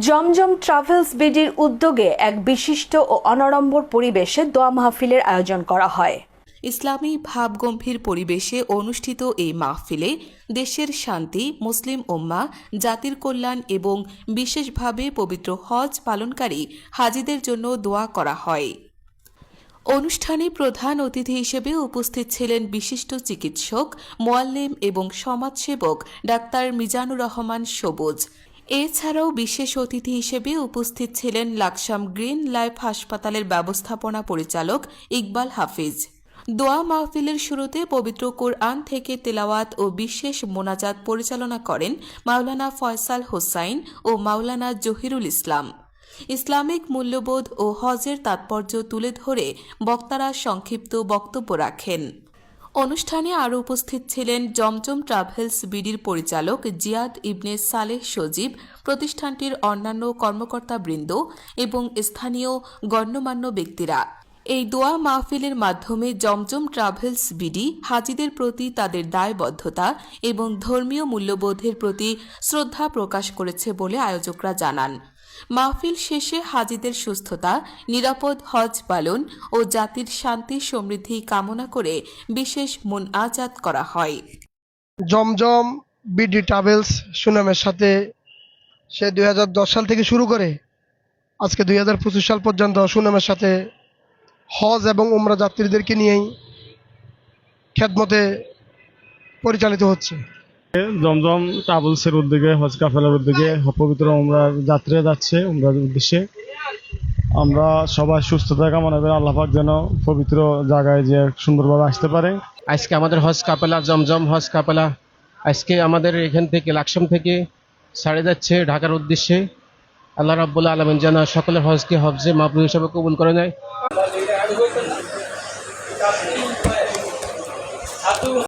জমজম travels বিডির উদ্যোগে এক বিশিষ্ট ও অনাড়ম্বর পরিবেশে দোয়া মাহফিলের আয়োজন করা হয়। ইসলামী ভাবগম্ভীর পরিবেশে অনুষ্ঠিত এই মাহফিলে দেশের শান্তি, মুসলিম উম্মাহ, জাতির কল্যাণ এবং বিশেষভাবে পবিত্র হজ পালনকারী হাজিদের জন্য দোয়া করা হয়। অনুষ্ঠানে প্রধান অতিথি হিসেবে উপস্থিত ছিলেন বিশিষ্ট চিকিৎসক, মোয়াল্লেম এবং সমাজসেবক ডাক্তার মিজানুর রহমান সবুজ। এছাড়াও বিশেষ অতিথি হিসেবে উপস্থিত ছিলেন লাকসাম গ্রিন লাইফ হাসপাতালের ব্যবস্থাপনা পরিচালক ইকবাল হাফিজ। দোয়া মাহফিলের শুরুতে পবিত্র কোরআন থেকে তেলাওয়াত ও বিশেষ মোনাজাত পরিচালনা করেন মাওলানা ফয়সাল হোসাইন ও মাওলানা জহিরুল ইসলাম। ইসলামিক মূল্যবোধ ও হজের তাৎপর্য তুলে ধরে বক্তারা সংক্ষিপ্ত বক্তব্য রাখেন। অনুষ্ঠানে আরও উপস্থিত ছিলেন জমজম ট্রাভেলস বিডির পরিচালক জিয়াদ ইবনে সালেহ সজীব, প্রতিষ্ঠানটির অন্যান্য কর্মকর্তাবৃন্দ এবং স্থানীয় গণ্যমান্য ব্যক্তিরা। এই দোয়া মাহফিলের মাধ্যমে জমজম ট্রাভেলস বিডি হাজিদের প্রতি তাদের দায়বদ্ধতা এবং ধর্মীয় মূল্যবোধের প্রতি শ্রদ্ধা প্রকাশ করেছে বলে আয়োজকরা জানান। মাহফিল শেষে হাজিদের সুস্থতা, নিরাপদ হজ পালন ও জাতির শান্তি সমৃদ্ধি কামনা করে বিশেষ মুনাজাত করা হয়। জমজম বিডি ট্রাভেলস সুনামের সাথে সে 2010 সাল থেকে শুরু করে আজকে 2025 সাল পর্যন্ত সুনামের সাথে হজ এবং উমরা যাত্রীদেরকে নিয়েই খেদমতে পরিচালিত হচ্ছে। জমজম ট্রাভেলসের উদ্যোগে হজ কাফেলার উদ্যোগে পবিত্র উমরার যাত্রীরা যাচ্ছে উমরার উদ্দেশ্যে। আমরা সবাই সুস্থতা কামনা করে আল্লাহ পাক যেন পবিত্র জায়গায় যে সুন্দরভাবে আসতে পারে। আজকে আমাদের হজ কাফেলা জমজম হজ কাফেলা আজকে আমাদের এখান থেকে লাকসাম থেকে ছাড়ে যাচ্ছে ঢাকার উদ্দেশ্যে। আল্লাহ রাব্বুল আলামিন যেন সকলের হজকে হজ্জে মাবরুর হিসাবে কবুল করে নেয়।